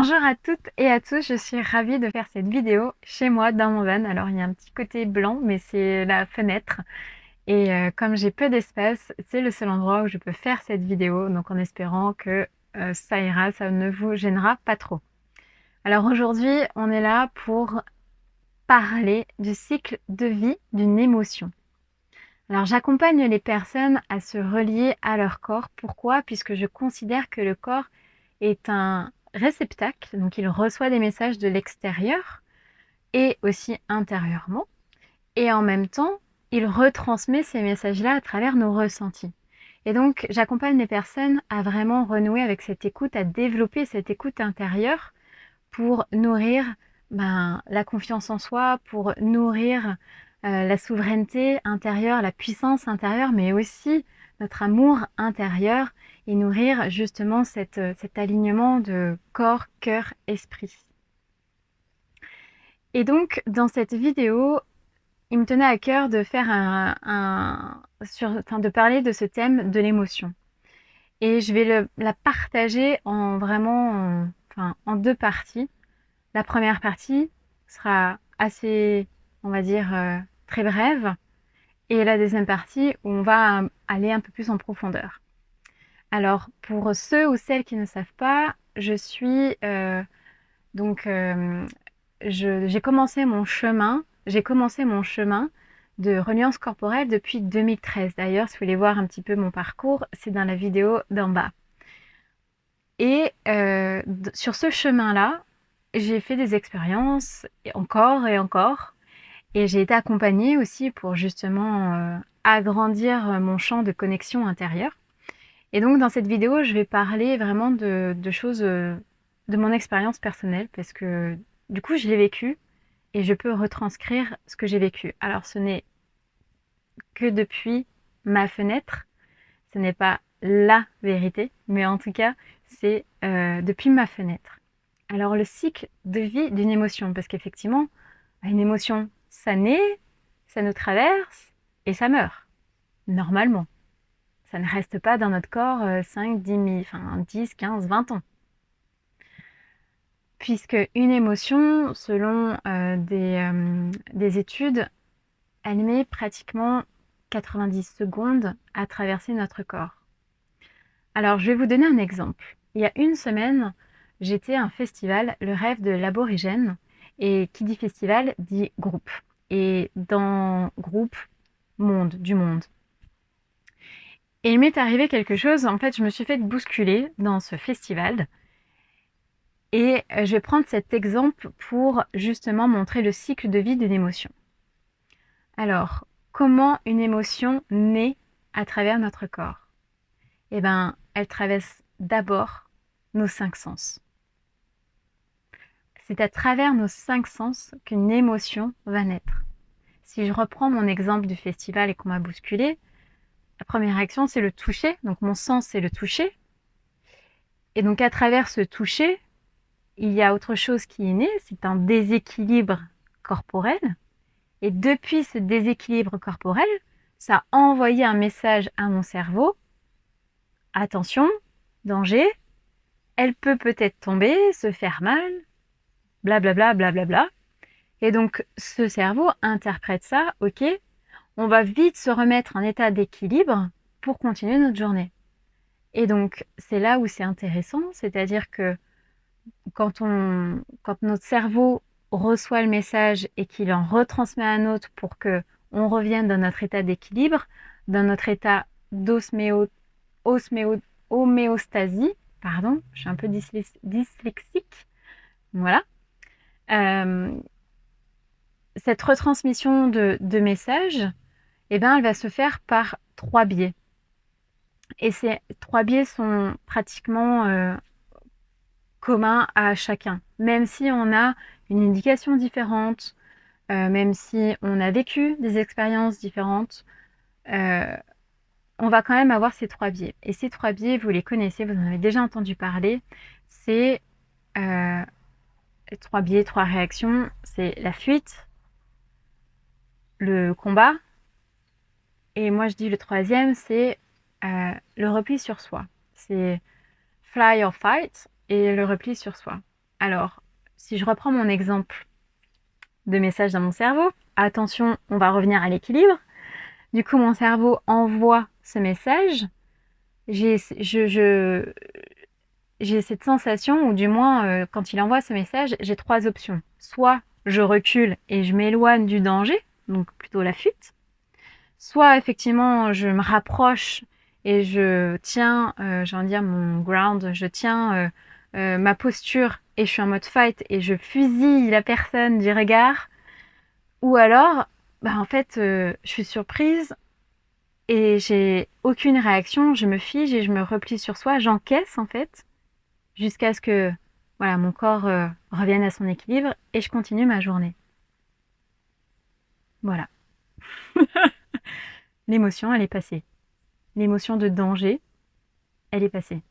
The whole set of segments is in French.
Bonjour à toutes et à tous, je suis ravie de faire cette vidéo chez moi dans mon van. Alors il y a un petit côté blanc mais c'est la fenêtre et comme j'ai peu d'espace, c'est le seul endroit où je peux faire cette vidéo, donc en espérant que ça ira, ça ne vous gênera pas trop. Alors aujourd'hui on est là pour parler du cycle de vie d'une émotion. Alors j'accompagne les personnes à se relier à leur corps. Pourquoi? Puisque je considère que le corps est un réceptacle, donc il reçoit des messages de l'extérieur et aussi intérieurement. Et en même temps, il retransmet ces messages-là à travers nos ressentis. Et donc j'accompagne les personnes à vraiment renouer avec cette écoute, à développer cette écoute intérieure pour nourrir la confiance en soi, pour nourrir la souveraineté intérieure, la puissance intérieure, mais aussi notre amour intérieur et nourrir justement cet alignement de corps, cœur, esprit. Et donc dans cette vidéo, il me tenait à cœur de faire de parler de ce thème de l'émotion. Et je vais la partager en vraiment en deux parties. La première partie sera assez, on va dire, très brève. Et la deuxième partie où on va aller un peu plus en profondeur. Alors, pour ceux ou celles qui ne savent pas, je suis j'ai commencé mon chemin. J'ai commencé mon chemin de reliance corporelle depuis 2013. D'ailleurs, si vous voulez voir un petit peu mon parcours, c'est dans la vidéo d'en bas. Et sur ce chemin-là, j'ai fait des expériences, et encore et encore. Et j'ai été accompagnée aussi pour justement agrandir mon champ de connexion intérieure. Et donc dans cette vidéo, je vais parler vraiment de choses, de mon expérience personnelle, parce que du coup, je l'ai vécu et je peux retranscrire ce que j'ai vécu. Alors ce n'est que depuis ma fenêtre, ce n'est pas la vérité, mais en tout cas, c'est depuis ma fenêtre. Alors le cycle de vie d'une émotion, parce qu'effectivement, une émotion, ça naît, ça nous traverse et ça meurt, normalement. Ça ne reste pas dans notre corps 5, 10, 10, 15, 20 ans. Puisque une émotion, selon des études, elle met pratiquement 90 secondes à traverser notre corps. Alors, je vais vous donner un exemple. Il y a une semaine, j'étais à un festival, le rêve de l'aborigène, et qui dit festival dit groupe. Et dans groupe, monde, du monde. Et il m'est arrivé quelque chose, en fait, je me suis fait bousculer dans ce festival. Et je vais prendre cet exemple pour justement montrer le cycle de vie d'une émotion. Alors, comment une émotion naît à travers notre corps? Eh bien, elle traverse d'abord nos 5 sens. C'est à travers nos 5 sens qu'une émotion va naître. Si je reprends mon exemple du festival et qu'on m'a bousculé, la première réaction, c'est le toucher. Donc mon sens, c'est le toucher. Et donc à travers ce toucher, il y a autre chose qui est né, c'est un déséquilibre corporel. Et depuis ce déséquilibre corporel, ça a envoyé un message à mon cerveau. Attention, danger, elle peut peut-être tomber, se faire mal, blablabla, blablabla. Et donc ce cerveau interprète ça, ok, on va vite se remettre en état d'équilibre pour continuer notre journée. Et donc c'est là où c'est intéressant, c'est-à-dire que quand notre cerveau reçoit le message et qu'il en retransmet à un autre pour que on revienne dans notre état d'équilibre, dans notre état d'homéostasie, pardon, je suis un peu dyslexique, voilà. Cette retransmission de messages, eh ben, elle va se faire par 3 biais. Et ces 3 biais sont pratiquement communs à chacun, même si on a une indication différente, même si on a vécu des expériences différentes, on va quand même avoir ces 3 biais. Et ces 3 biais, vous les connaissez, vous en avez déjà entendu parler. C'est 3 biais, 3 réactions. C'est la fuite, le combat, et moi je dis le troisième, c'est le repli sur soi. C'est fly or fight et le repli sur soi. Alors, si je reprends mon exemple de message dans mon cerveau, attention, on va revenir à l'équilibre. Du coup, mon cerveau envoie ce message. J'ai cette sensation, ou du moins, quand il envoie ce message, j'ai trois options. Soit je recule et je m'éloigne du danger, donc plutôt la fuite. Soit effectivement, je me rapproche et je tiens, j'ai envie de dire mon ground, je tiens ma posture et je suis en mode fight et je fusille la personne du regard. Ou alors, bah en fait, je suis surprise et j'ai aucune réaction, je me fige et je me replie sur soi, j'encaisse en fait, jusqu'à ce que voilà, mon corps revienne à son équilibre et je continue ma journée. Voilà. L'émotion, elle est passée. L'émotion de danger, elle est passée.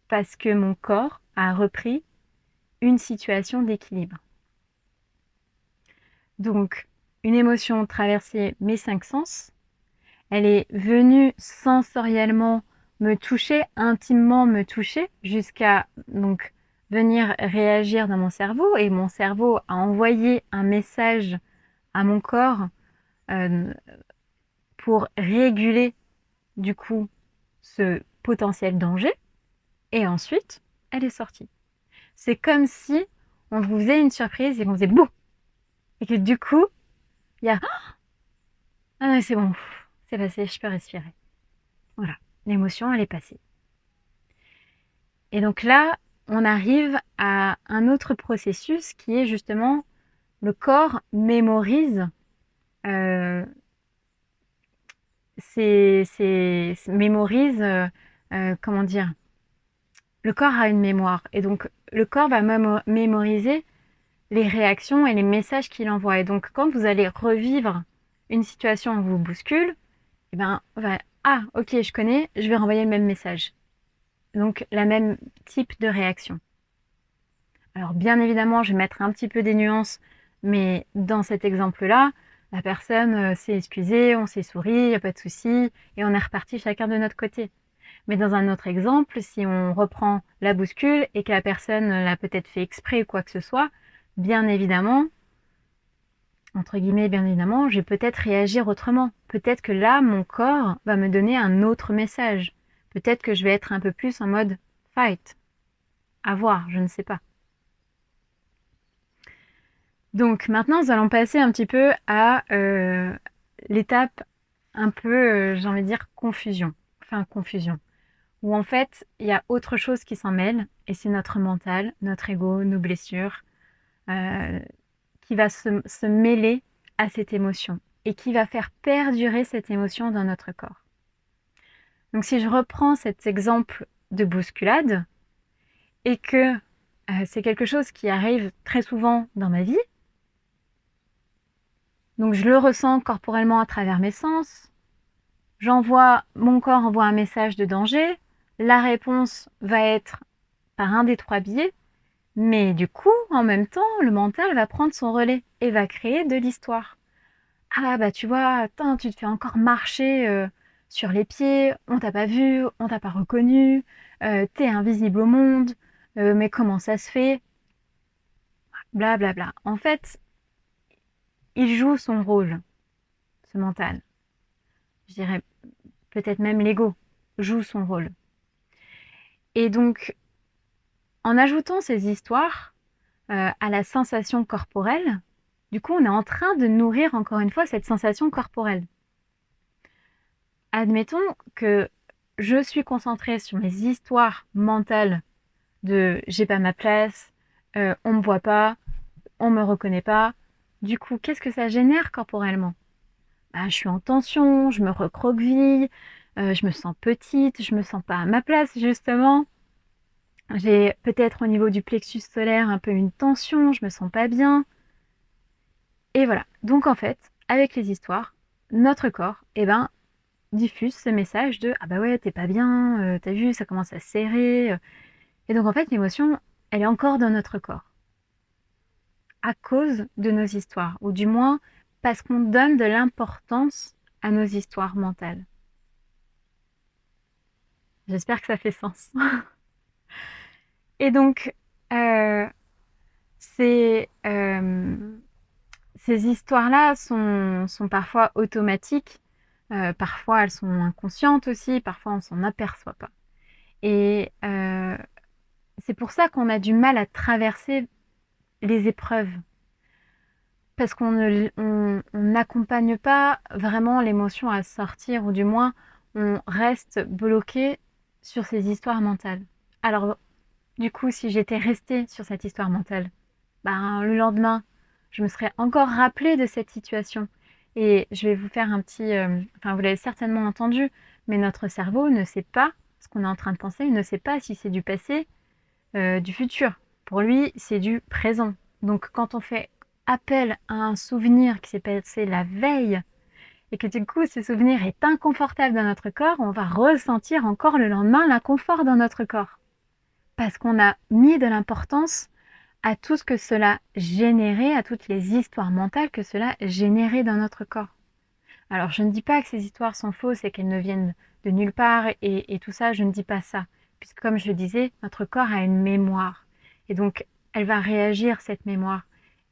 Parce que mon corps a repris une situation d'équilibre. Donc, une émotion traversait mes cinq sens, elle est venue sensoriellement me toucher, intimement me toucher, jusqu'à donc venir réagir dans mon cerveau, et mon cerveau a envoyé un message à mon corps euh, pour réguler du coup ce potentiel danger, et ensuite elle est sortie. C'est comme si on vous faisait une surprise et qu'on faisait bouh, et que du coup il y a ah c'est bon, c'est passé, je peux respirer. Voilà, l'émotion elle est passée. Et donc là, on arrive à un autre processus qui est justement le corps mémorise euh, mémorise comment dire, le corps a une mémoire et donc le corps va mémoriser les réactions et les messages qu'il envoie. Et donc quand vous allez revivre une situation où vous bouscule, et ben ah ok, je connais, je vais renvoyer le même message, donc la même type de réaction. Alors bien évidemment, je vais mettre un petit peu des nuances, mais dans cet exemple-là, la personne s'est excusée, on s'est souri, il n'y a pas de souci, et on est reparti chacun de notre côté. Mais dans un autre exemple, si on reprend la bouscule et que la personne l'a peut-être fait exprès ou quoi que ce soit, bien évidemment, entre guillemets, bien évidemment, je vais peut-être réagir autrement. Peut-être que là, mon corps va me donner un autre message. Peut-être que je vais être un peu plus en mode fight. À voir, je ne sais pas. Donc maintenant, nous allons passer un petit peu à l'étape un peu, j'ai envie de dire, confusion. Enfin, confusion. Où en fait, il y a autre chose qui s'en mêle, et c'est notre mental, notre ego, nos blessures, euh, qui va se mêler à cette émotion et qui va faire perdurer cette émotion dans notre corps. Donc si je reprends cet exemple de bousculade, et que c'est quelque chose qui arrive très souvent dans ma vie, donc je le ressens corporellement à travers mes sens. Mon corps envoie un message de danger. La réponse va être par un des trois biais. Mais du coup, en même temps, le mental va prendre son relais et va créer de l'histoire. Ah bah tu vois, attends, tu te fais encore marcher sur les pieds, on t'a pas vu, on t'a pas reconnu, t'es invisible au monde, mais comment ça se fait? Blablabla. Bla bla. En fait, il joue son rôle, ce mental. Je dirais peut-être même l'ego joue son rôle. Et donc, en ajoutant ces histoires à la sensation corporelle, du coup, on est en train de nourrir encore une fois cette sensation corporelle. Admettons que je suis concentrée sur mes histoires mentales de j'ai pas ma place, on me voit pas, on me reconnaît pas. Du coup, qu'est-ce que ça génère corporellement? Je suis en tension, je me recroqueville, je me sens petite, je me sens pas à ma place justement. J'ai peut-être au niveau du plexus solaire un peu une tension, je me sens pas bien. Et voilà. Donc en fait, avec les histoires, notre corps, diffuse ce message de ah bah ouais, t'es pas bien, t'as vu, ça commence à serrer. Et donc en fait, l'émotion, elle est encore dans notre corps. À cause de nos histoires, ou du moins parce qu'on donne de l'importance à nos histoires mentales. J'espère que ça fait sens. Et donc, euh, Ces histoires-là sont parfois automatiques, parfois elles sont inconscientes aussi, parfois on s'en aperçoit pas. Et c'est pour ça qu'on a du mal à traverser les épreuves. Parce on n'accompagne pas vraiment l'émotion à sortir, ou du moins on reste bloqué sur ces histoires mentales. Alors du coup, si j'étais restée sur cette histoire mentale, ben, le lendemain, je me serais encore rappelée de cette situation. Et je vais vous faire un petit... enfin, vous l'avez certainement entendu, mais notre cerveau ne sait pas ce qu'on est en train de penser, il ne sait pas si c'est du passé, du futur. Pour lui, c'est du présent. Donc quand on fait appel à un souvenir qui s'est passé la veille, et que du coup ce souvenir est inconfortable dans notre corps, on va ressentir encore le lendemain l'inconfort dans notre corps. Parce qu'on a mis de l'importance à tout ce que cela générait, à toutes les histoires mentales que cela générait dans notre corps. Alors je ne dis pas que ces histoires sont fausses et qu'elles ne viennent de nulle part et tout ça, je ne dis pas ça. Puisque comme je le disais, notre corps a une mémoire. Et donc elle va réagir, cette mémoire.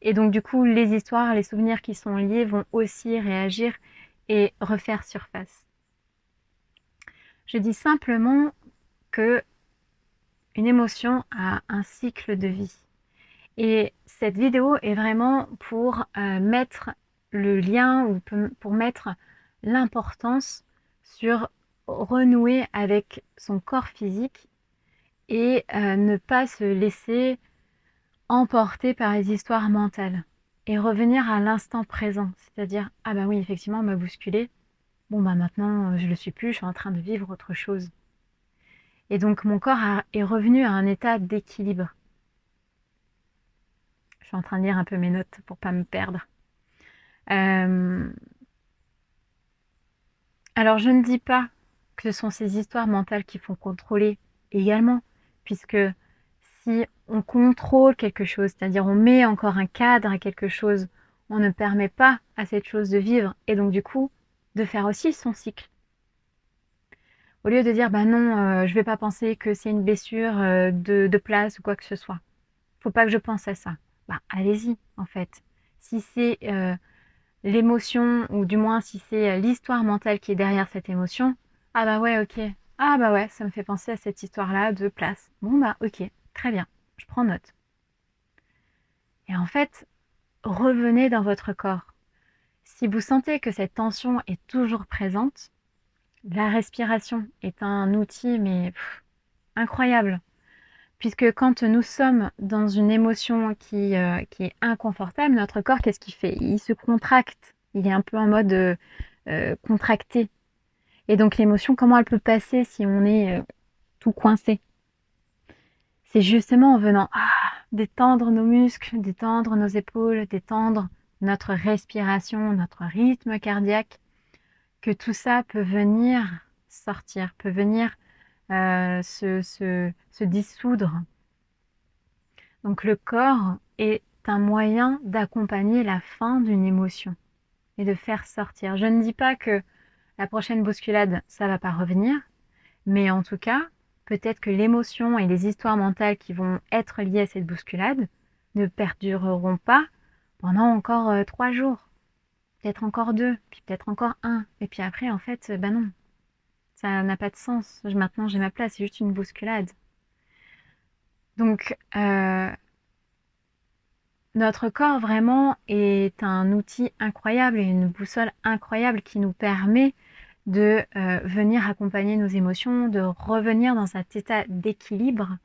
Et donc du coup, les histoires, les souvenirs qui sont liés vont aussi réagir et refaire surface. Je dis simplement que une émotion a un cycle de vie. Et cette vidéo est vraiment pour mettre le lien ou pour mettre l'importance sur renouer avec son corps physique et ne pas se laisser emporter par les histoires mentales et revenir à l'instant présent, c'est-à-dire ah bah oui effectivement on m'a bousculé, bon bah maintenant je le suis plus, je suis en train de vivre autre chose. Et donc mon corps est revenu à un état d'équilibre. Je suis en train de lire un peu mes notes pour pas me perdre. Alors je ne dis pas que ce sont ces histoires mentales qui font contrôler également, puisque si on contrôle quelque chose, c'est-à-dire on met encore un cadre à quelque chose, on ne permet pas à cette chose de vivre et donc du coup de faire aussi son cycle. Au lieu de dire bah non, je vais pas penser que c'est une blessure de place ou quoi que ce soit. Faut pas que je pense à ça. Bah allez-y en fait. Si c'est l'émotion, ou du moins si c'est l'histoire mentale qui est derrière cette émotion, ah bah ouais, ok. Ah bah ouais, ça me fait penser à cette histoire-là de place. Bon bah ok, très bien, je prends note. Et en fait, revenez dans votre corps. Si vous sentez que cette tension est toujours présente, la respiration est un outil mais incroyable. Puisque quand nous sommes dans une émotion qui est inconfortable, notre corps, qu'est-ce qu'il fait? Il se contracte. Il est un peu en mode contracté. Et donc l'émotion, comment elle peut passer si on est tout coincé? C'est justement en venant détendre nos muscles, détendre nos épaules, détendre notre respiration, notre rythme cardiaque, que tout ça peut venir sortir, peut venir se dissoudre. Donc le corps est un moyen d'accompagner la fin d'une émotion et de faire sortir. Je ne dis pas que la prochaine bousculade, ça va pas revenir, mais en tout cas, peut-être que l'émotion et les histoires mentales qui vont être liées à cette bousculade ne perdureront pas pendant encore 3 jours, peut-être encore 2, puis peut-être encore 1. Et puis après, en fait, bah non, ça n'a pas de sens. Maintenant, j'ai ma place, c'est juste une bousculade. Donc, notre corps vraiment est un outil incroyable et une boussole incroyable qui nous permet de venir accompagner nos émotions, de revenir dans cet état d'équilibre,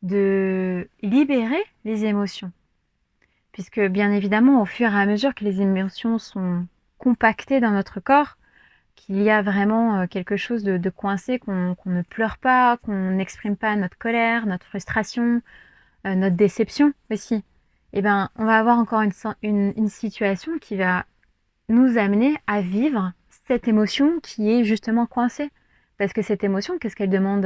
de libérer les émotions. Puisque bien évidemment, au fur et à mesure que les émotions sont compactées dans notre corps, qu'il y a vraiment quelque chose de coincé, qu'on ne pleure pas, qu'on n'exprime pas notre colère, notre frustration, notre déception aussi, eh ben, on va avoir encore une situation qui va nous amener à vivre cette émotion qui est justement coincée. Parce que cette émotion, qu'est-ce qu'elle demande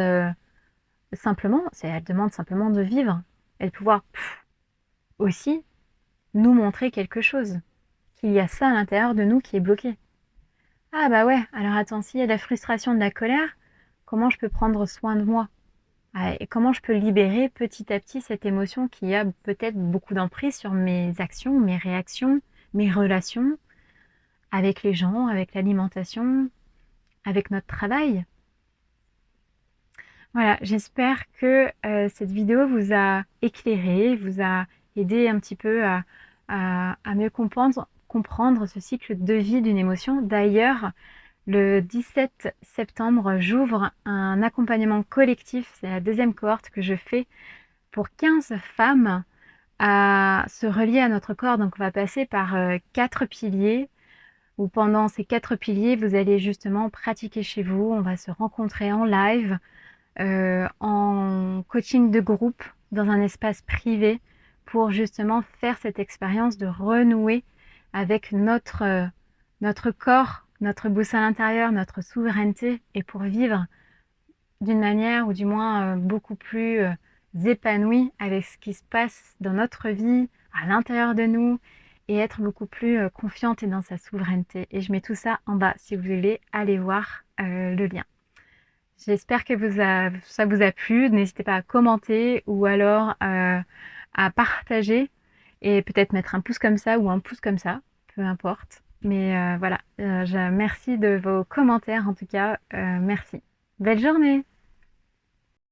simplement? Elle demande simplement de vivre et de pouvoir aussi nous montrer quelque chose. Qu'il y a ça à l'intérieur de nous qui est bloqué. Ah bah ouais, alors attends, s'il y a de la frustration, de la colère, comment je peux prendre soin de moi? et comment je peux libérer petit à petit cette émotion qui a peut-être beaucoup d'emprise sur mes actions, mes réactions, mes relations avec les gens, avec l'alimentation, avec notre travail. Voilà, j'espère que cette vidéo vous a éclairé, vous a aidé un petit peu à mieux comprendre ce cycle de vie d'une émotion. D'ailleurs, le 17 septembre, j'ouvre un accompagnement collectif, c'est la deuxième cohorte que je fais pour 15 femmes à se relier à notre corps. Donc on va passer par 4 piliers, où pendant ces 4 piliers, vous allez justement pratiquer chez vous, on va se rencontrer en live, en coaching de groupe, dans un espace privé, pour justement faire cette expérience de renouer avec notre corps, notre boussole intérieure, notre souveraineté, et pour vivre d'une manière, ou du moins beaucoup plus épanouie avec ce qui se passe dans notre vie, à l'intérieur de nous, et être beaucoup plus confiante et dans sa souveraineté. Et je mets tout ça en bas si vous voulez aller voir le lien. J'espère que ça vous a plu. N'hésitez pas à commenter ou alors à partager et peut-être mettre un pouce comme ça ou un pouce comme ça, peu importe. Mais voilà, merci de vos commentaires en tout cas. Merci. Belle journée!